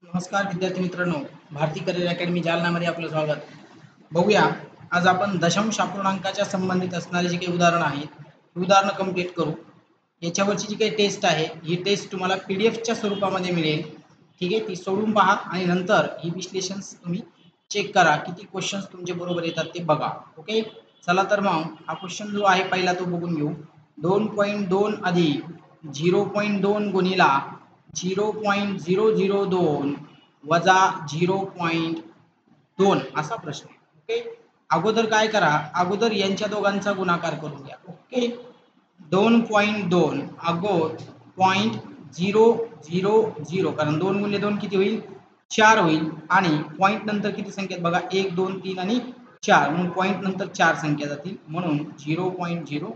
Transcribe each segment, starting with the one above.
नमस्कार विद्यार्थी मित्रांनो, भारती करिअर अकॅडमी जालनामध्ये आपलं स्वागत. बघूया आज आपण दशांश अपूर्णांकाच्या संबंधित असणारे जे काही उदाहरण आहेत, ही उदाहरणं कंप्लीट करू. याच्यावरची जी काही टेस्ट आहे, ही टेस्ट तुम्हाला पीडीएफच्या स्वरूपामध्ये मिळेल. ठीक आहे, ती सोडून पहा आणि नंतर ही विश्लेषण तुम्ही चेक करा, किती क्वेश्चन्स तुमचे बरोबर येतात ते बघा. ओके, चला तर मग हा क्वेश्चन जो आहे पहिला तो बघून घेऊ. 2.2 अधिक 0.2 गुणिला 0.002 वजा 0.2 असा प्रश्न आहे. ओके, अगोदर काय करा, अगोदर यांच्या दोघांचा गुणाकार करून घ्या. ओके, 2.2 अगोदर 0.000 कारण 2 गुणिले 2 किती होईल, 4 होईल आणि पॉईंट नंतर किती संख्या बघा, 1 2 3 आणि 4 म्हणून पॉईंट नंतर 4 संख्या जातील म्हणून 0.02.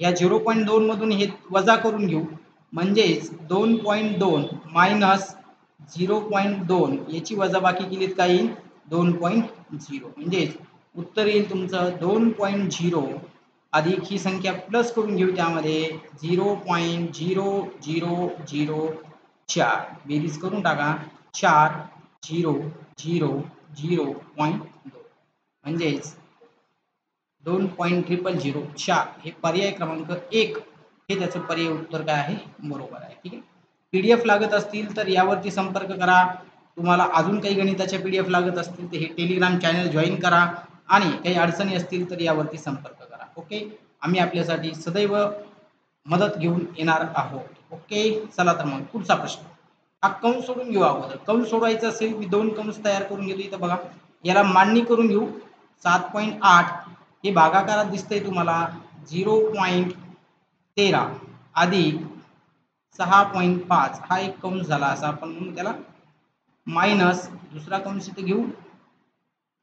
या 0.2 मधून हे वजा करून घेऊ म्हणजेच 2.2 मायनस 0.2 याची वजाबाकी केलीत काय येईल, 2.0 म्हणजेच उत्तर येईल तुमचं 2.0 अधिक ही संख्या प्लस करून घेऊ त्यामध्ये 0.0004 बेरीज करून टाका 4,0,0,0.2 म्हणजेच 2.00004 हे पर्याय क्रमांक 1 हे त्याचं पर्याय उत्तर काय आहे, बरोबर आहे. ठीक आहे, पीडीएफ लागत असतील तर यावरती संपर्क करा. तुम्हाला अजून काही गणिताच्या पीडीएफ लागत असतील तर हे टेलिग्राम चॅनल जॉईन करा आणि काही अडचणी असतील तर यावरती संपर्क करा. ओके, आम्ही आपल्यासाठी सदैव मदत घेऊन येणार आहोत. ओके, चला तर मग पुढचा प्रश्न. हा कंस सोडून घेऊ. अगोदर कंस सोडवायचा असेल मी 2 कंस तयार करून घेतो. इथं बघा, याला मांडणी करून घेऊ. 7.8 हे भागाकारात दिसतंय तुम्हाला 0.13 अधिक 6.5 हा एक कंस झाला असा आपण म्हणून त्याला मायनस दुसरा कंस इथे घेऊ.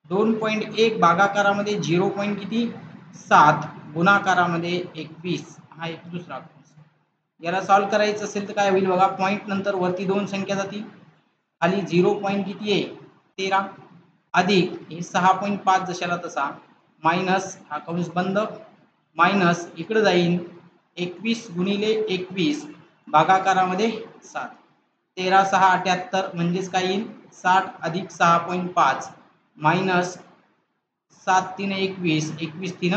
2.1 भागाकारामध्ये 0. किती 7 गुणाकारामध्ये 21 हा एक दुसरा कंस. याला सॉल्व्ह करायचं असेल तर काय होईल बघा, पॉईंट नंतर वरती 2 संख्या जातील, खाली 0. किती आहे 13 अधिक हे 6.5 जशाला तसा मायनस हा कंस बंद मायनस इकडे जाईल 21 गुणिले 21 भागाकारामध्ये 7 13 6 78 म्हणजेच काय येईल 60 अधिक 6.5 मायनस 7 3 21 21 3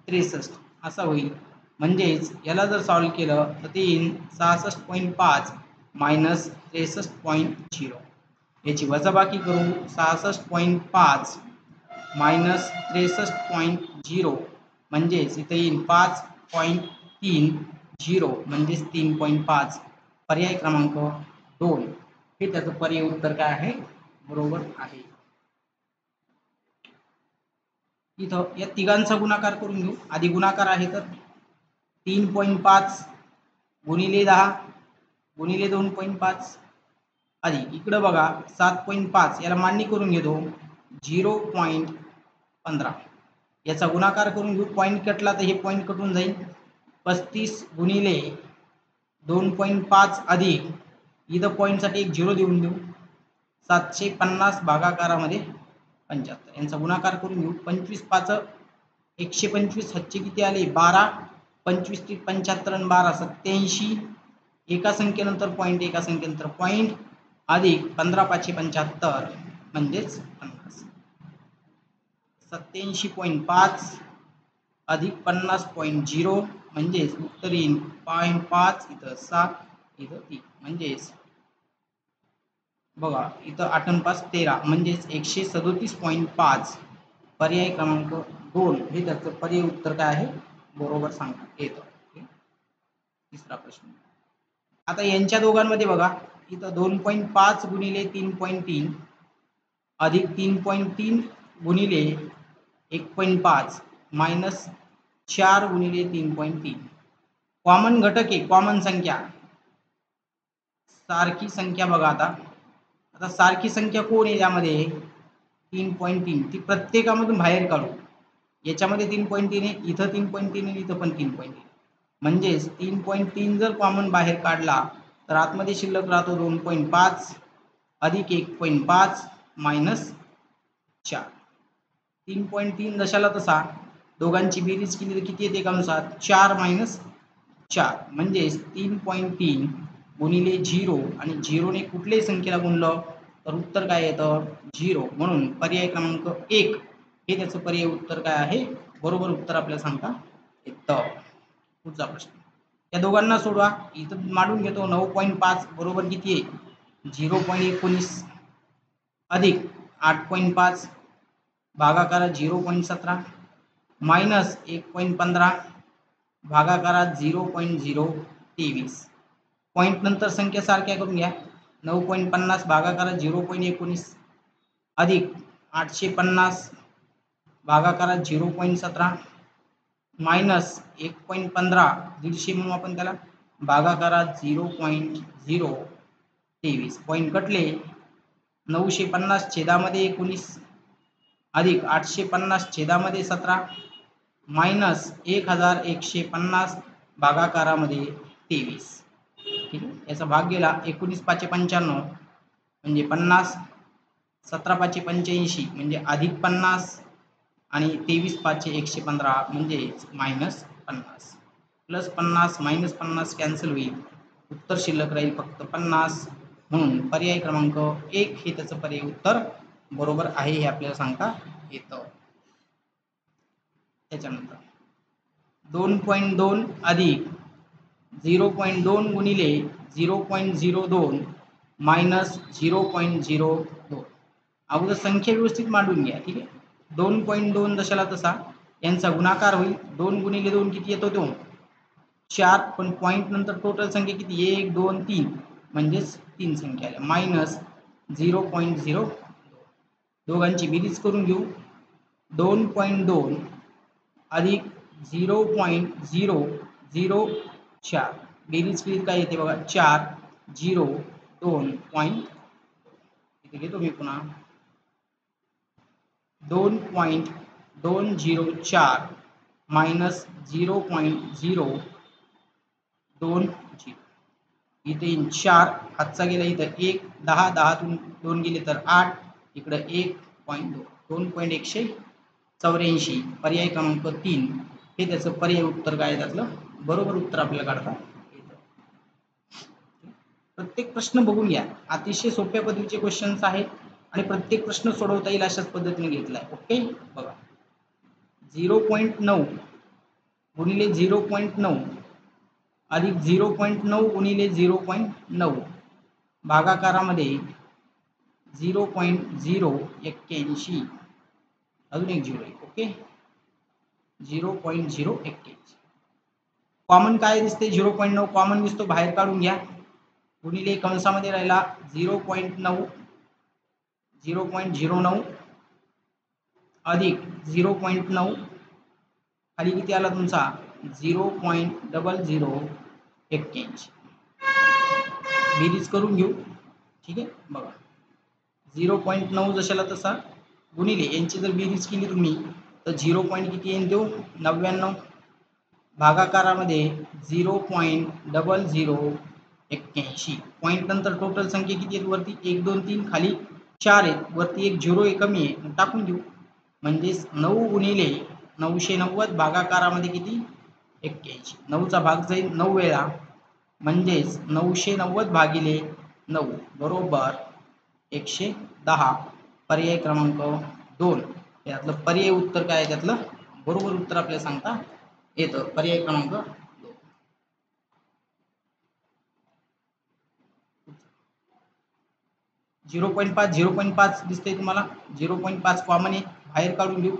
63 असा होईल. म्हणजेच याला जर सॉल्व्ह केलं तर ते येईल 66.5 मायनस 63.0. याची वजाबाकी करू 66.5 मायनस 63.0 म्हणजेच इथे येईल 5.30 म्हणजेच 3.5 पर्याय क्रमांक 2 हे त्याचं पर्याय उत्तर काय आहे, बरोबर आहे. इथं या तिघांचा गुणाकार करून घेऊ. आधी गुणाकार आहे तर 3.5 गुणिले 10 गुणिले 2.5 अधिक इकडं बघा 7.5 याला मांडणी करून घेतो 0.15 याचा गुणाकार करून घेऊ. पॉईंट कटला तर हे पॉईंट कटून जाईल 35 गुणिले 2.5 अधिक इथं पॉईंटसाठी एक 0 देऊन देऊ 750 भागाकारामध्ये 75 यांचा गुणाकार करून घेऊ. 25 5 125 हातचे किती आले 12 25 ते 75 आणि 12 87 एका संख्येनंतर पॉईंट एका संख्येनंतर पॉईंट अधिक 15 5 75 म्हणजेच 50 87.5 अधिक 50.0 म्हणजेच उत्तर येईल 0.5 इथं 7 इथं 3 म्हणजेच बघा इथं 8 आणि 5 13 म्हणजेच 137.5 पर्याय क्रमांक 2 हे त्याचं पर्याय उत्तर काय आहे, बरोबर सांगता येतं. तिसरा प्रश्न. आता यांच्या दोघांमध्ये बघा इथं 2.5 गुणिले 3.3 अधिक 3.3 गुणिले 1.5 मायनस 4 गुणिले 3.3 कॉमन घटक आहे, कॉमन संख्या सारखी संख्या बघा. आता सारखी संख्या कोण आहे यामध्ये 3.3 ती प्रत्येकामधून बाहेर काढू. याच्यामध्ये 3.3 आहे, इथं 3.3 आहे, इथं पण 3.3 म्हणजेच 3.3 जर कॉमन बाहेर काढला तर आतमध्ये शिल्लक राहतो 2.5 अधिक 1.5 मायनस 4. 3.3 जशाला तसा दोघांची बेरीज केली तर किती येते कंसात 4 मायनस 4 म्हणजेच 3.3 गुणिले 0 आणि 0ने कुठल्याही संख्येला गुणलं तर उत्तर काय येतं 0. म्हणून पर्याय क्रमांक 1 हे त्याचं पर्याय उत्तर काय आहे, बरोबर उत्तर आपल्याला सांगता येतं. पुढचा प्रश्न, या दोघांना सोडवा. इथं मांडून घेतो. 9.5 बरोबर किती आहे 0.19 अधिक 8.5 भागाकारात 0.17 मायनस 1.15 भागाकारात 0.023. पॉईंट नंतर संख्या सारख्या करून घ्या. 9.50 भागाकारात 0.19 अधिक 850 भागाकारात 0.17 मायनस 1.15 150 म्हणून आपण त्याला भागाकारात 0.023. पॉईंट कटले. 950 छेदामध्ये 19 अधिक 850 छेदामध्ये 17 मायनस 1150 भागाकारामध्ये 23. ठीक आहे, याचा भाग गेला. 19 पाचे 95 म्हणजे 50, 17 पाचे 85 म्हणजे अधिक 50 आणि 23 पाचे 115 म्हणजे मायनस 50. प्लस 50 मायनस 50 कॅन्सल होईल. उत्तर शिल्लक राहील फक्त 50. म्हणून पर्याय क्रमांक 1 हे त्याचं पर्याय उत्तर बरोबर आहे हे आपल्याला सांगता येतं. त्याच्यानंतर 2.2 अधिक 0.2 गुणिले 0.02 मायनस 0.02. अगोदर संख्या व्यवस्थित मांडून घ्या. ठीक आहे, 2.2 जशाला तसा यांचा गुणाकार होईल. 2 गुणिले 2 किती येतो 2, 4. पण पॉईंट नंतर टोटल संख्या किती 1 2 3 म्हणजेच 3 संख्या आल्या. मायनस 0.0. दोघांची बेरीज करून घेऊ. 2.2 अधिक 0.004 बेरीज केली काय येते बघा 4 0 2 पॉईंट. इथे घेतो मी पुन्हा 2.204 मायनस 0.020. इथे 4 हातचा गेला, इथं 1 10 10तून 2 गेले तर 8, इकडं 1.2 2.184. पर्याय क्रमांक 3 हे त्याचं पर्याय उत्तर काय त्यातलं बरोबर उत्तर आपल्याला काढता येतं. प्रत्येक प्रश्न बघून घ्या. अतिशय सोप्या पद्धतीचे क्वेश्चन्स आहेत आणि प्रत्येक प्रश्न सोडवता येईल अशाच पद्धतीने घेतलाय. ओके, बघा 0.9 गुणिले 0.9 अधिक 0.9 गुणिले 0.9 भागाकारामध्ये 0.081. अजून एक 0 आहे. ओके, 0.081. कॉमन काय दिसते 0.9 कॉमन दिसतो, बाहेर काढून घ्या. गुणिले कंसामध्ये राहिला 0.9 0.09 अधिक 0.9 खाली किती आला तुमचा 0.0081. बेरीज करून घेऊ. ठीक आहे, बघा 0.9 जशाला तसा गुणिले यांची जर बेरीज केली तुम्ही तर 0. किती येईल तो 99 भागाकारामध्ये 0.0081. पॉईंट नंतर टोटल संख्या किती आहेत वरती 1 2 3 खाली 4 आहेत, वरती एक 0 आहे कमी आहे टाकून घेऊ. म्हणजेच 9 गुणिले 990 भागाकारामध्ये किती 81. 9चा भाग जाईल 9 वेळा म्हणजेच 990 भागिले 9 बरोबर 110. पर्याय क्रमांक 2 यातलं पर्याय उत्तर काय आहे त्यातलं बरोबर उत्तर आपल्याला सांगता येतं. पर्याय क्रमांक 2. 0.5 0.5 दिसते तुम्हाला. 0.5 कॉमन आहे, बाहेर काढून घेऊ.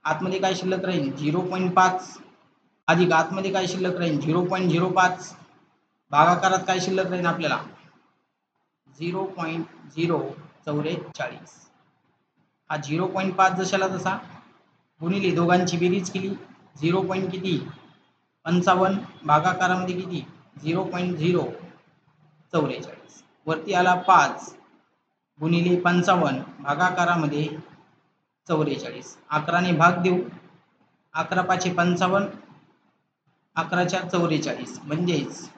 आतमध्ये काय शिल्लक राहील 0.5 अधिक आतमध्ये काय शिल्लक राहील 0.05 भागाकारात काय शिल्लक राहील आपल्याला 0.044. हा 0.5 जशाला तसा गुणिले दोघांची बेरीज केली 0. किती 55 भागाकारामध्ये किती 0.044. वरती आला 5 गुणिले 55 भागाकारामध्ये 44. 11ने भाग देऊ. 11 पाचे 55 11च्या 44 म्हणजेच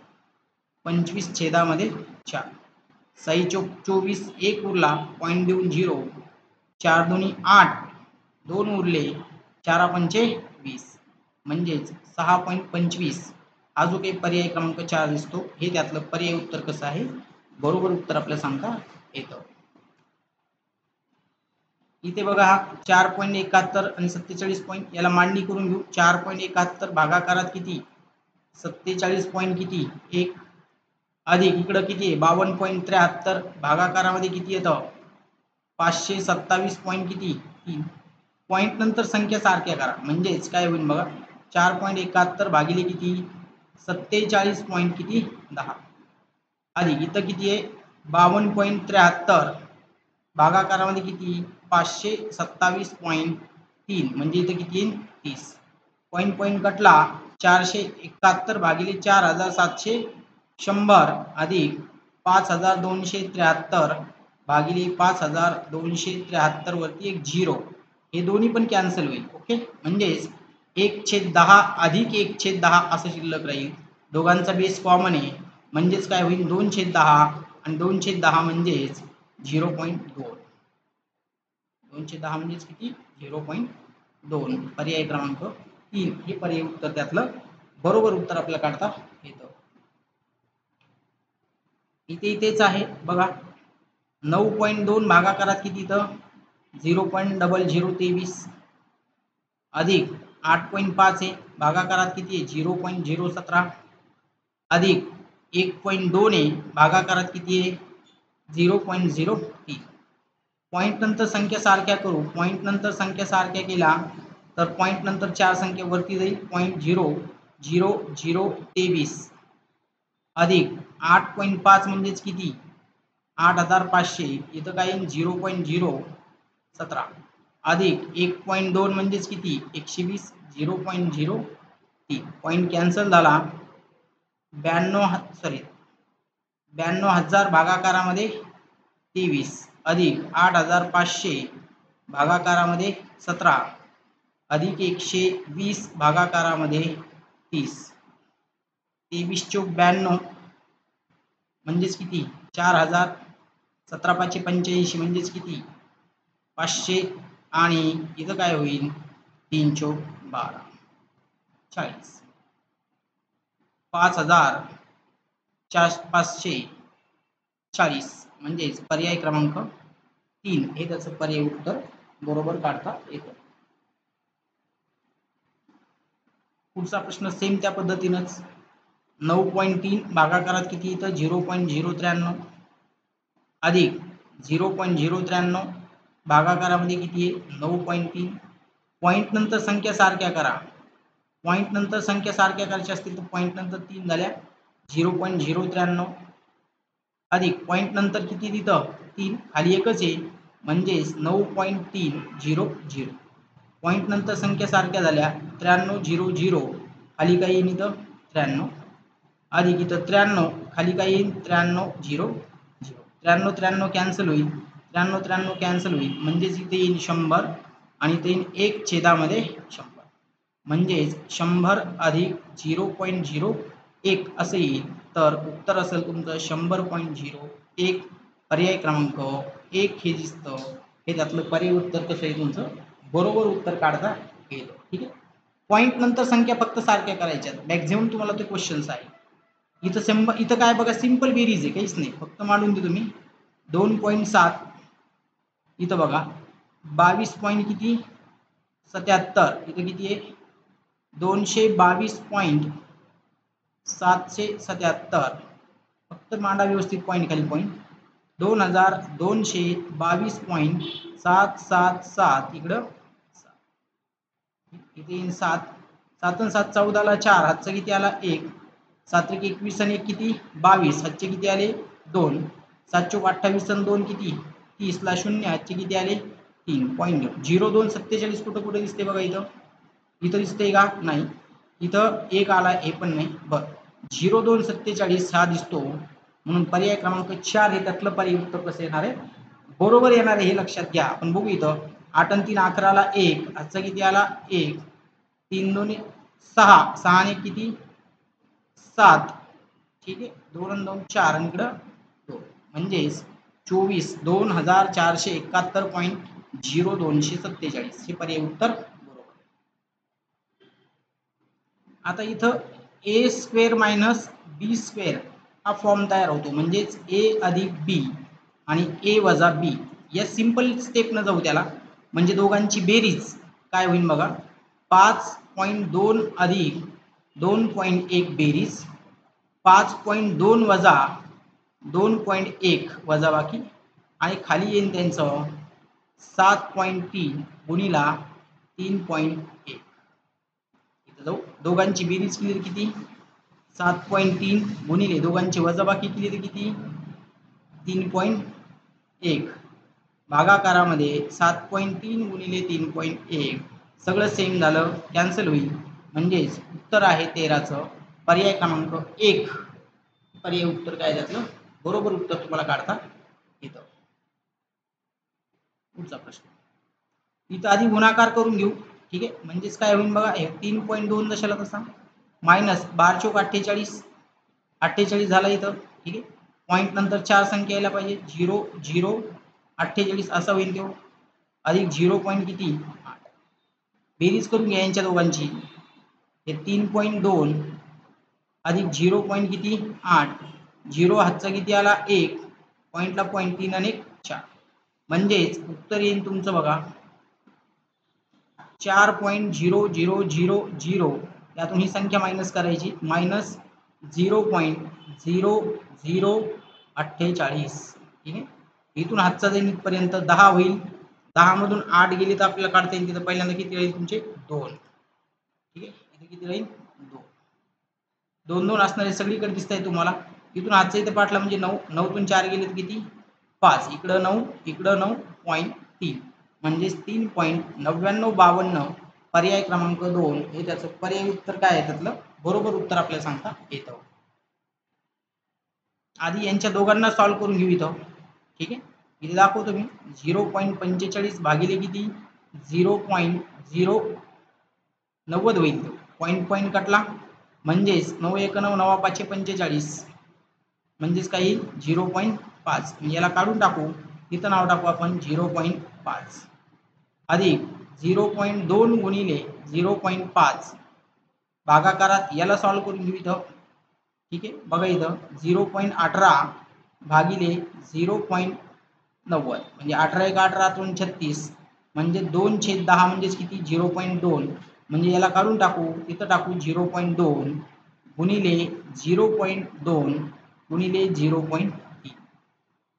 25 छेदामध्ये 4. 6 चोक 24 1 उरला पॉईंट देऊन 0. 4 दोन्ही 8 2 उरले 4 पंचे 20 म्हणजेच 6.25 हा जो काही पर्याय क्रमांक 4 दिसतो हे त्यातलं पर्याय उत्तर कसं आहे, बरोबर उत्तर आपल्याला सांगता येतं. इथे बघा हा 4.71 आणि 47 पॉईंट याला मांडणी करून घेऊ. 4.71 भागाकारात किती 47 पॉईंट किती 1 अधिक इकडं किती आहे 52.73 भागाकारामध्ये किती येतं 527 पॉईंट किती 3 पॉईंट नंतर संख्या सारख्या करा म्हणजेच काय होईल बघा 4.71 भागिले किती 47 पॉईंट किती 10 अधिक इथं किती आहे 52.73 भागाकारामध्ये किती 527.3 म्हणजे इथं किती येईल 30 पॉईंट पॉईंट कटला 471 भागिले 4700 100 अधिक 5273 भागिले 5273 वरती एक 0 हे दोन्ही पण कॅन्सल होईल. ओके म्हणजेच 1/10 अधिक 1/10 असं शिल्लक राहील. दोघांचा बेस कॉमन आहे म्हणजेच काय होईल 2/10 आणि 2/10 म्हणजेच 0.2 2/10 म्हणजेच किती 0.2 पर्याय क्रमांक 3 हे पर्याय उत्तर त्यातलं बरोबर उत्तर आपल्याला काढता येतं. इथेच आहे बघा 9.2 भागाकारात किती इथं 0.0023 अधिक 8.5 आहे भागाकारात किती आहे 0.017 अधिक 1.2 आहे भागाकारात किती आहे 0.03 पॉईंट नंतर संख्या सारख्या करू पॉईंट नंतर संख्या सारख्या केल्या तर पॉईंट नंतर 4 संख्या वरती जाईल 0.0023 अधिक 8.5 म्हणजेच किती 8500 इथं काय येईल 0.017 अधिक 1.2 म्हणजेच किती 120 0.03 पॉईंट कॅन्सल झाला 92,000 भागाकारामध्ये 23 अधिक 8500 भागाकारामध्ये 17 अधिक 120 भागाकारामध्ये 30 23 × 92 म्हणजेच किती 4000 17,585 म्हणजेच किती 500 आणि इथं काय होईल 312 40 5,540 म्हणजेच पर्याय क्रमांक 3 हे त्याचं पर्याय उत्तर बरोबर काढता येतं. पुढचा प्रश्न सेम त्या पद्धतीनंच 9.3 भागाकारात किती इथं 0.093 अधिक 0.093 भागाकारामध्ये किती आहे 9.3 पॉईंट नंतर संख्या सारख्या करा पॉईंट नंतर संख्या सारख्या करायच्या असतील तर पॉईंट नंतर 3 झाल्या 0.093 अधिक पॉईंट नंतर किती तिथं 3 खाली एकच आहे म्हणजेच 9.300 पॉईंट नंतर संख्या सारख्या झाल्या 9300 खाली काय येईल इथं 93 अधिक इथं 93 खाली काय येईल 9300 93 कॅन्सल होईल 93 कॅन्सल होईल म्हणजेच इथे येईल 100 आणि इथे येईल 1/100 म्हणजेच 100 अधिक 0.01 असं येईल तर उत्तर असेल तुमचं 100.01 पर्याय क्रमांक 1 हे दिसतं हे त्यातलं पर्याय उत्तर कसं आहे तुमचं बरोबर उत्तर काढता येतं. ठीक आहे पॉईंट नंतर संख्या फक्त सारख्या करायच्या मॅक्झिमम तुम्हाला ते क्वेश्चन्स आहे. इथं काय बघा सिंपल बेरीज आहे काहीच नाही फक्त मांडून दे तुम्ही 2.7 इथं बघा 22 पॉईंट किती 77 इथं किती आहे 222.777 फक्त मांडा व्यवस्थित पॉईंट खाली पॉईंट 2222.777 इकडं इथे येईल 7 7 आणि 7 14 4 हातचं किती आला 1 7 × 21 आणि 1 किती 22 हातचे किती आले 2 7 × 28 आणि 2 किती 30 ला 0 हातचे किती आले 3 पॉईंट 0.247 कुठं दिसते बघा इथं दिसते का नाही इथं 1 आला हे पण नाही बरं 0.247 हा दिसतो म्हणून पर्याय क्रमांक 4 हे त्यातलं पर्याय उत्तर कसं येणार आहे बरोबर येणार आहे हे लक्षात घ्या. आपण बघू इथं 8 आणि 3 11 ला 1 हातचा किती आला 1 3 2 6 6 ने किती 7 ठीक आहे 2 आणि 2 4 आणि इकडं 2 म्हणजेच 24,2471.0247 हे पर्याय उत्तर बरोबर. आता इथं ए स्क्वेअर मायनस बी स्क्वेअर हा फॉर्म तयार होतो. म्हणजेच ए अधिक बी आणि ए वजा बी या सिंपल स्टेपनं जाऊ त्याला. म्हणजे दोघांची बेरीज काय होईल बघा. 5.2 अधिक 2.1 बेरीज 5.2 वजा 2.1 वजाबाकी आणि खाली येईल त्यांचं 7.3 गुणिला 3.1. इथं जाऊ. दोघांची बेरीज केली तर किती 7.3 गुणिले दोघांची वजाबाकी केली तर किती 3.1. भागाकारामध्ये 7.3 गुणिले 3.1 सगळं सेम झालं, कॅन्सल होईल. म्हणजेच उत्तर आहे 13चं पर्याय क्रमांक 1. पर्याय उत्तर काय त्यातलं बरोबर उत्तर तुम्हाला काढता येतं. पुढचा प्रश्न. इथं आधी गुणाकार करून घेऊ. ठीक आहे. म्हणजेच काय होईल बघा. 3.2 जशाला तसा मायनस 12 चोक 48 48 झाला इथं. ठीक आहे. पॉईंट नंतर 4 संख्या यायला पाहिजे. 0 0 48 असा होईल तो. अधिक 0 पॉईंट किती 8. बेरीज करून घ्या यांच्या दोघांची. हे 3.2 अधिक 0 पॉईंट किती 8. 0 हातचा किती आला 1. पॉईंटला पॉईंट 3 आणि 4. म्हणजेच उत्तर येईल तुमचं बघा 4.0000. यातून ही संख्या मायनस करायची. मायनस 0.0048. ठीक आहे. इथून हातचा जाईल इथपर्यंत 10 होईल. 10 मधून 8 गेले तर आपल्याला काढता येईल. तिथं पहिल्यांदा किती राहील तुमचे 2. ठीक आहे. इथे किती राहील 2. 2 2 असणारे सगळीकडे दिसत आहे तुम्हाला. इथून हातचा इथे पाठला म्हणजे 9. 9 तून 4 गेले तर किती 5. इकडं 9 इकडं 9.3 म्हणजेच 3.9952. पर्याय क्रमांक 2 हे त्याचं पर्याय उत्तर काय आहे त्यातलं बरोबर उत्तर आपल्याला सांगता येतं. आधी यांच्या दोघांना सॉल्व्ह करून घेऊ इथं. ठीक आहे. इथे दाखवतो मी 0.45 भागिले किती 0.090 होईल. पॉईंट पॉईंट कटला म्हणजेच 9 1 9 9 5 45 म्हणजेच काही 0.5. याला काढून टाकू. इथं नाव टाकू आपण 0.5 अधिक 0.2 गुणिले 0.5 भागाकारात याला सॉल्व्ह करून घेऊ इथं. ठीक आहे. बघा इथं 0.18 भागिले 0.90 म्हणजे 18 1 18 2 36 म्हणजे 2/10 म्हणजेच किती 0.2 म्हणजे याला काढून टाकू. इथं टाकू 0.2 गुणिले 0.2 गुणिले 0.3.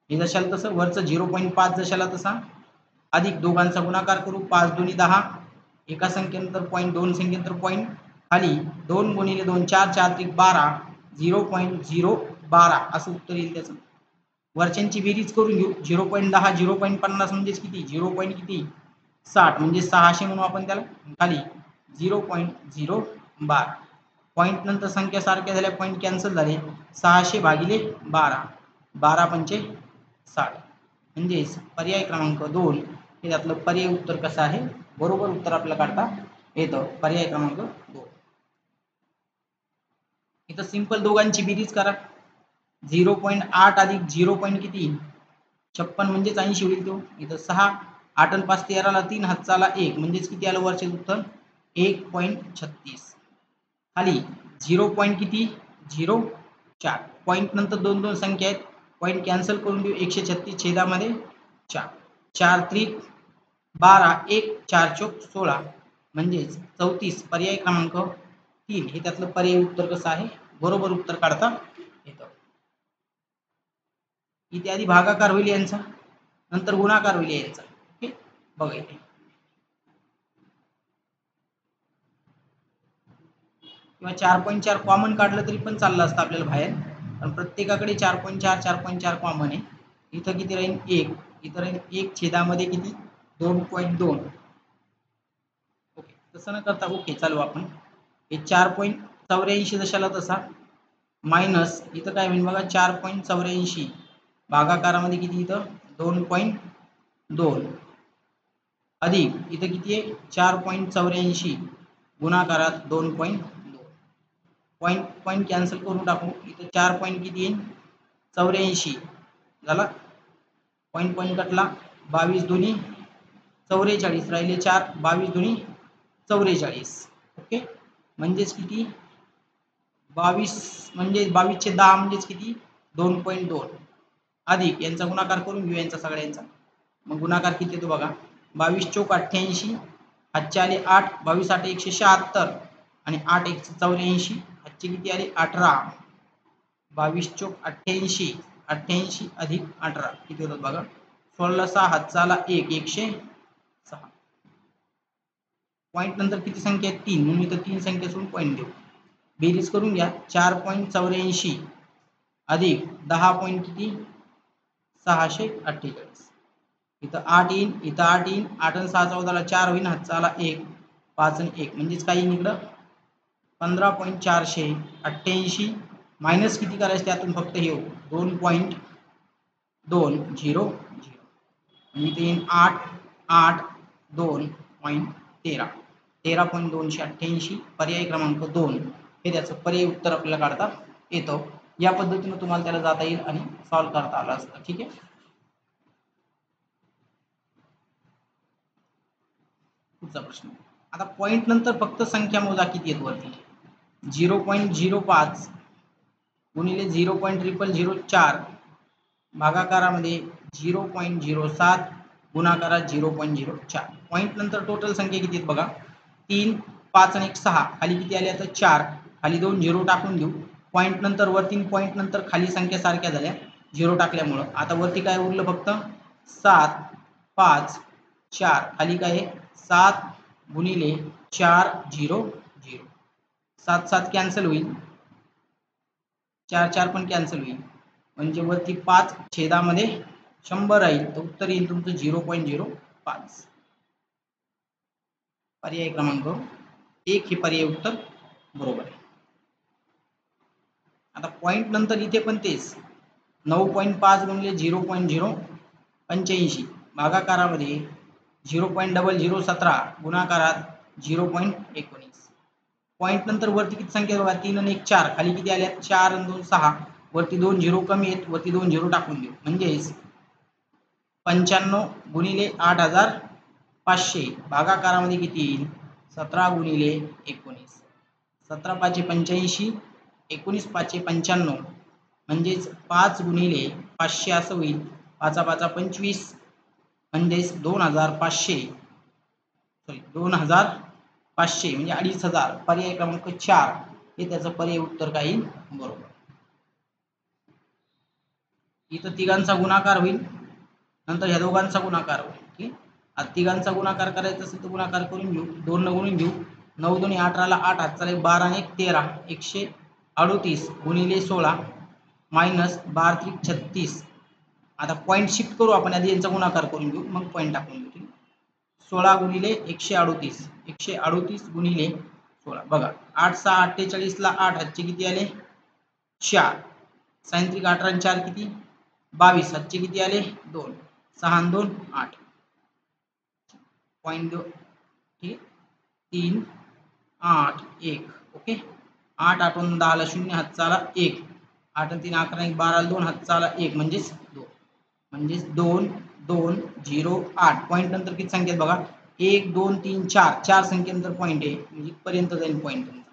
हे जशाला तसं वरचं 0.5 जशाला तसा अधिक दोघांचा गुणाकार करू. 5 2 10 एका संख्येनंतर पॉईंट 2 संख्येनंतर पॉईंट खाली 2 गुणिले 2 4 4 3 12 0.012 असं उत्तर येईल त्याचं. वरच्यांची बेरीज करून घेऊ. 0.10 0.50 म्हणजेच किती 0. किती 60 म्हणजे 600 म्हणू आपण त्याला. खाली 0.012 पॉईंट नंतर संख्या सारख्या झाल्या पॉईंट कॅन्सल झाले. 600 भागिले 12 12 पंचे 60 म्हणजेच पर्याय क्रमांक 2 हे त्यातलं पर्याय उत्तर कसं आहे बरोबर उत्तर आपल्याला काढता येतं. पर्याय क्रमांक 2. इथं सिंपल दोघांची बेरीज करा. 0.8 अधिक 0. किती 56 म्हणजेच 80 होईल तो. इथं 6 8 आणि 5 13ला 3 हातचाला 1 म्हणजेच किती आलं वरचे उत्तर 1.36. खाली 0. किती 0.4 पॉईंट नंतर 2 2 संख्या आहेत. पॉईंट कॅन्सल करून देऊ. 136 छेदामध्ये 4 4 त्रिक 12 1 4 चोक 16 म्हणजेच 34. पर्याय क्रमांक 3 हे त्यातलं पर्याय उत्तर कसं आहे बरोबर उत्तर काढता येतं. इथे आधी भागाकार होईल यांचा नंतर गुणाकार होईल यांचा. ओके बघा इथे किंवा 4.4 कॉमन काढलं तरी पण चाललं असतं आपल्याला बाहेर. पण प्रत्येकाकडे 4.4 4.4 कॉमन आहे. इथं किती राहील 1. इथं राहील 1 छेदामध्ये किती 2.2. ओके तसं न करता ओके चालू आपण हे 4.84 जशाला तसा मायनस इथं काय होईल बघा 4.84 भागाकारामध्ये किती इथं 2.2 अधिक इथं किती आहे 4.84 गुणाकारात 2.2 पॉईंट कॅन्सल करून टाकू. इथं 4 पॉईंट किती येईल 84 झाला. पॉईंट कटला 22 दुनी 44 राहिले 4 22 दुनी 44. ओके म्हणजेच किती 22 म्हणजे 22 चे 10 म्हणजेच किती 2.2 अधिक यांचा गुणाकार करून घेऊ यांचा सगळ्यांचा. मग गुणाकार किती येतो बघा 22 चौक 88 हातचे आले 8 22 8 176 आणि 8 1 84 हातचे किती आले 18 22 चौक 88 88 अधिक 18 किती होतात बघा 16 6 हातचा आला 1 106 पॉईंट नंतर किती संख्या आहेत 3 म्हणून इथं 3 संख्या सोडून पॉईंट देऊ. बेरीज करून घ्या 4.84 अधिक 10 पॉईंट किती 648 इथं 8 येईन इथं 8 येईन 8 आणि 6 14 4 होईन हातचा आला 1 5 आणि 1 म्हणजेच काय येईन इकडं 15.488 मायनस किती करायचं त्यातून फक्त हे 2.200 म्हणजे इथे येईन 8 8 2.13 13.288 पर्याय क्रमांक 2 हे त्याचं पर्याय उत्तर आपल्याला काढता येतं. या पद्धतीने तुम्हाला त्याला जाता येईल आणि सॉल्व्ह करता आलं असतं. ठीक आहे. पुढचा प्रश्न आता पॉईंट नंतर फक्त संख्या मोजा किती आहेत वरती 0.05 गुणिले 0.0004 भागाकारामध्ये 0.07 गुणाकारात 0.04 पॉईंट नंतर टोटल संख्या किती आहेत बघा 3 5 आणि 6 खाली किती आले आता 4 खाली 2 झिरो टाकून देऊ. पॉईंट नंतर वरती पॉईंट नंतर खाली संख्या सारख्या झाल्या झिरो टाकल्यामुळं. आता वरती काय उरलं फक्त 7 5 4 खाली काय आहे 7 गुणिले 4 0 0 7 7 कॅन्सल होईल 4 4 पण कॅन्सल होईल म्हणजे वरती 5 छेदामध्ये 100 राहील तर उत्तर येईल तुमचं 0.05 पर्याय क्रमांक 1 हे पर्याय उत्तर बरोबर आहे. आता पॉईंट नंतर इथे पण तेच 9.5 गुणिले 0.085 भागाकारामध्ये 0.0017 गुणाकारात 0.19 पॉईंट नंतर वरती किती संख्या बघा 3 आणि 1 4 खाली किती आल्या 4 आणि 2 6 वरती 2 झिरो कमी आहेत वरती 2 झिरो टाकून देऊ म्हणजेच 95 गुणिले 8500 भागाकारामध्ये किती येईल 17 गुणिले 19 17 5 85 19 5 95 म्हणजेच 5 गुणिले 500 असं होईल 5 5 25 म्हणजेच 2500 सॉरी 2500 म्हणजे 2500 पर्याय क्रमांक 4 हे त्याचं पर्याय उत्तर काय येईल बरोबर. इथं तिघांचा गुणाकार होईल नंतर ह्या दोघांचा गुणाकार होईल. ठीक आता तिघांचा गुणाकार करायचा असेल तर गुणाकार करून घेऊ 2 न गुणून घेऊ 9 2 18 ला 8 हात चालेल 12 आणि 1 13 138 गुणिले 16 मायनस 12 3 36 आता पॉईंट शिफ्ट करू आपण आधी यांचा गुणाकार करून घेऊ मग पॉईंट टाकून घेऊ. 16 गुणिले 138 138 गुणिले 16 बघा 8 6 48 ला 8 हातचे किती आले 4 सायंत्रिक 18 आणि 4 किती 22 हातचे किती आले 2 6 आणि 2 8 पॉईंट दो ठीक 3 8 1 ओके 8 8 10 ला 0 हातचा आला 1 8 3 11 1 12 2 हातचा आला 1 म्हणजेच 2 म्हणजेच 2 2 0 8 पॉईंट नंतर किती संख्या आहेत बघा 1 2 3 4 चार संख्येनंतर पॉईंट आहे म्हणजे पर्यंत जाईल पॉईंट तुमचा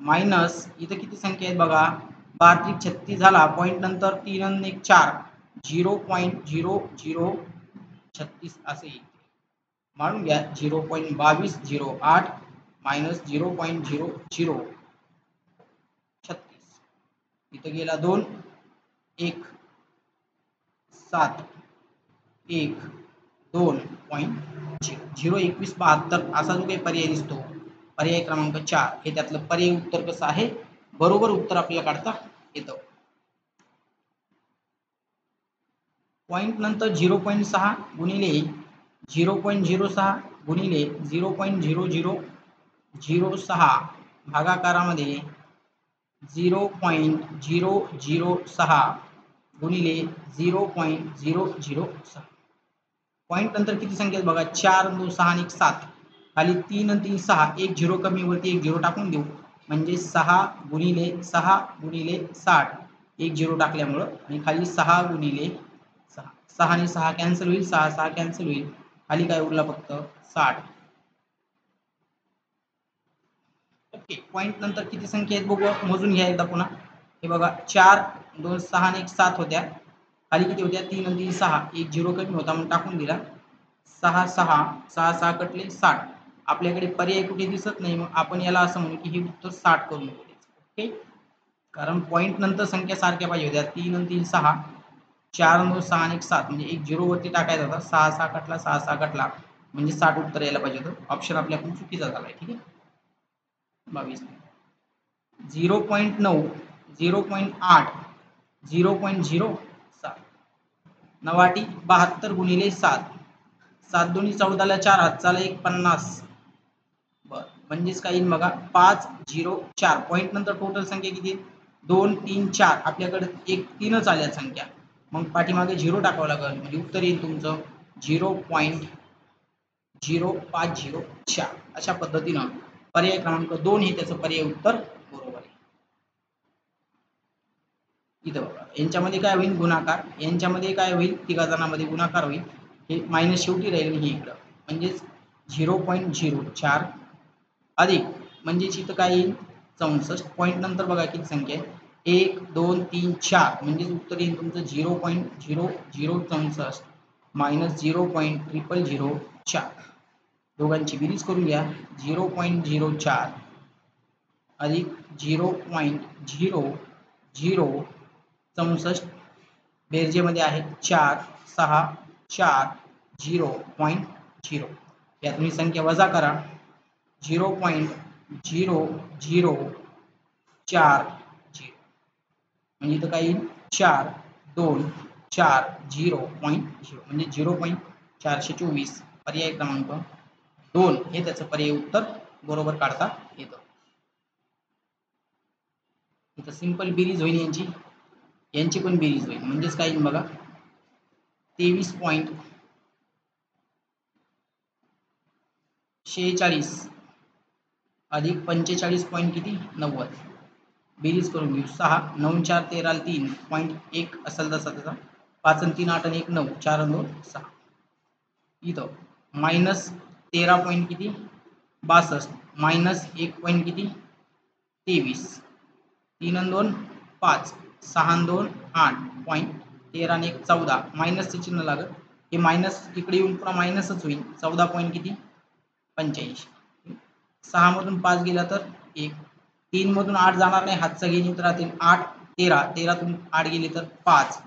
मायनस इथं किती संख्या आहेत बघा 12 36 झाला पॉईंट नंतर 3 आणि 1 4 0.0036 असे येईल मानून घ्या 0.2208 मायनस 0.0036 इथं गेला 2 1 7 1 2.0 2172 असा जो काही पर्याय दिसतो पर्याय क्रमांक 4 हे त्यातलं पर्याय उत्तर कसं आहे बरोबर उत्तर आपल्याला काढता येतं. पॉईंट नंतर 0.6 गुणिले 0.06 गुणिले 0.0006 भागाकारामध्ये 0.006 गुणिले 0.006 पॉईंट नंतर किती संख्या बघा 4 2 6 आणि 7 खाली 3 आणि 3 6 एक झिरो कमी वरती एक झिरो टाकून देऊ म्हणजे 6 गुणिले 60 एक झिरो टाकल्यामुळं आणि खाली 6 गुणिले 6 6 आणि 6 कॅन्सल होईल 6 6 कॅन्सल होईल खाली काय उरला फक्त 60 ओके, पॉईंट नंतर किती संख्या आहेत बघू, मोजून घ्या एकदा पुन्हा. हे बघा 4 2 6 आणि 1 7 होत्या. खाली किती होत्या 3 आणि 3 6. एक 0 कमी होता म्हणून टाकून दिला. 6 6 6 6 कटले 60. आपल्याकडे पर्याय कुठे दिसत नाही, मग आपण याला असं म्हणू की हे उत्तर 60 करून घेऊ. ओके, कारण पॉईंट नंतर संख्या सारख्या पाहिजे होत्या. 3 आणि 3 6, 4 आणि 2 6 आणि 1 7. म्हणजे एक 0 वरती टाकायचा होता. 6 6 कटला 6 6 कटला म्हणजे 60 उत्तर यायला पाहिजे होतं. ऑप्शन आपल्याकडून चुकीचा झालाय. ठीक आहे, 22. 0.9 0.8 0.07. 9 72 गुणिले 7. 7 दोन्ही 14ला 4 हातचाला 1 50. बरं, म्हणजेच काय येईल बघा 504. पॉईंट नंतर टोटल संख्या किती 2 3 4. आपल्याकडे एक 3च आल्या संख्या, मग पाठीमागे 0 टाकावं लागेल. म्हणजे उत्तर येईल तुमचं 0.0504. अशा पद्धतीनं पर्याय क्रमांक 2 हे त्याचं पर्याय उत्तर बरोबर आहे. इथं बघा यांच्यामध्ये काय होईल गुणाकार, यांच्यामध्ये काय होईल तिघा जणांमध्ये गुणाकार होईल. हे मायनस शेवटी राहील आणि हे इकडं म्हणजेच 0.04 अधिक म्हणजेच इथं काय येईल 64. पॉईंट नंतर बघा किती संख्या आहे 1 2 3 4. म्हणजेच उत्तर येईल तुमचं 0.0064 मायनस 0.0004. दोघांची बेरीज करून घ्या. 0.04 अधिक 0.0064. बेरजेमध्ये आहे 4 6 4 0.0. या तुम्ही संख्या वजा करा. 0.0040 म्हणजे इथं काय येईल 4 2 4 0.0 म्हणजे 0.424. पर्याय क्रमांक 2 हे त्याचं पर्याय उत्तर बरोबर काढता येतं. इथं सिंपल बेरीज होईल यांची, यांची पण बेरीज होईल. म्हणजेच काय येईल बघा 23.46 अधिक 45 पॉईंट किती 90. बेरीज करून घेऊ. 6 9 4 13 3 पॉईंट 1 असेल तसा त्याचा. 5 आणि 3 8 आणि 1 9 4 आणि 2 6. इथं मायनस 13 पॉईंट किती 62 मायनस 1 पॉईंट किती 23. 3 आणि 2 5 6 आणि 2 8 पॉईंट 13 आणि 1 14. मायनसचं चिन्ह लागत, हे मायनस इकडे येऊन पुन्हा मायनसच होईल. 14 पॉईंट किती 85. 6 मधून 5 गेला तर 1. 3 मधून 8 जाणार नाही, हातचा घेऊन राहतील 8 13. 13तून 8 गेले तर 5.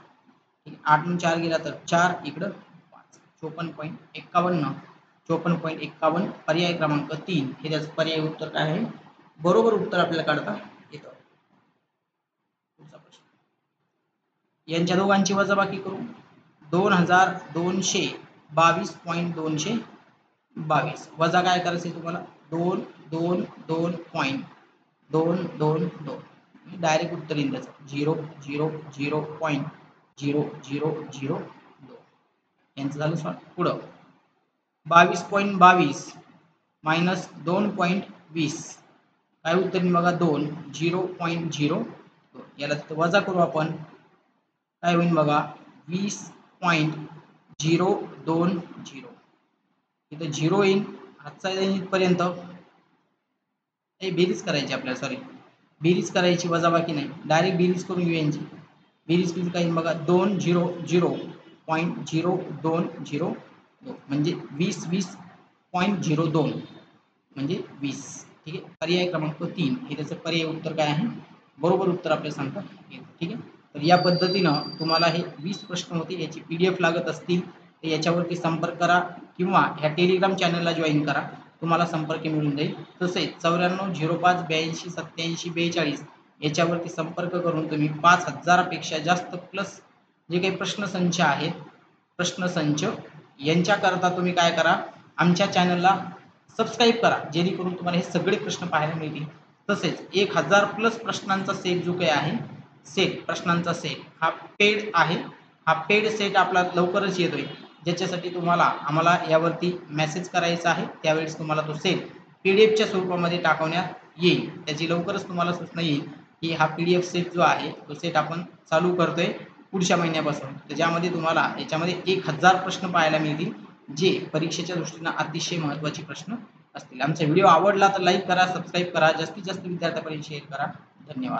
8 मधून 4 गेला तर 4 इकडं 5. 54.51 54.51. पर्याय क्रमांक 3 हे त्याचं पर्याय उत्तर काय आहे बरोबर उत्तर आपल्याला काढता येतं. यांच्या दोघांची वजाबाकी करू. 2222.222 वजा काय करायचं तुम्हाला 2 2 2 पॉईंट 2 2 2. डायरेक्ट उत्तर येईल त्याचं 0.00.0002. यांचं झालं सॉल्व. पुढं 22.22 मायनस 2.20. काय उत्तर येईल बघा 2 0.02. याला तिथं वजा करू आपण. काय होईल बघा 20.020. इथं 0 येईल, हातचा येईल इथपर्यंत. हे बेरीज करायची आपल्याला, सॉरी बेरीज करायची वजाबाकी नाही, डायरेक्ट बेरीज करून घेऊ यांची. बेरीज किती काय बघा 200.0202 म्हणजे 20.02 म्हणजे 20. ठीक आहे, पर्याय क्रमांक 3 हे त्याचं पर्याय उत्तर काय आहे बरोबर उत्तर आपल्याला सांगता येईल. ठीक आहे, तर या पद्धतीनं तुम्हाला हे 20 प्रश्न होते. याची PDF लागत असतील तर याच्यावरती संपर्क करा किंवा ह्या टेलिग्राम चॅनलला जॉईन करा, तुम्हाला संपर्क मिळून जाईल. तसेच 94 05 82 87 42 याच्यावरती संपर्क करून तुम्ही 5000 पेक्षा जास्त प्लस जे काही प्रश्नसंच आहेत प्रश्नसंच यांच्याकरता तुम्ही काय करा आमच्या चॅनलला सबस्क्राईब करा, जेणेकरून तुम्हाला हे सगळे प्रश्न पाहायला मिळतील. तसेच 1000 प्लस प्रश्नांचा सेट जो काही आहे सेट प्रश्नांचा सेट हा पेड आहे. हा पेड सेट आपला लवकरच येतोय, ज्याच्यासाठी तुम्हाला आम्हाला यावरती मेसेज करायचा आहे. त्यावेळेस तुम्हाला तो सेट PDF स्वरूपामध्ये टाकवण्यात येईल. त्याची लवकरच तुम्हाला सूचना येईल की हा PDF सेट जो आहे तो सेट आपण चालू करतोय पुढच्या महिन्यापासून. तर ज्यामध्ये तुम्हाला याच्यामध्ये 1000 प्रश्न पाहायला मिळतील, जे परीक्षेच्या दृष्टीने अतिशय महत्त्वाचे प्रश्न असतील. आमचा व्हिडिओ आवडला तर लाईक करा, सबस्क्राईब करा, जास्तीत जास्त विद्यार्थ्यांपर्यंत शेअर करा. धन्यवाद.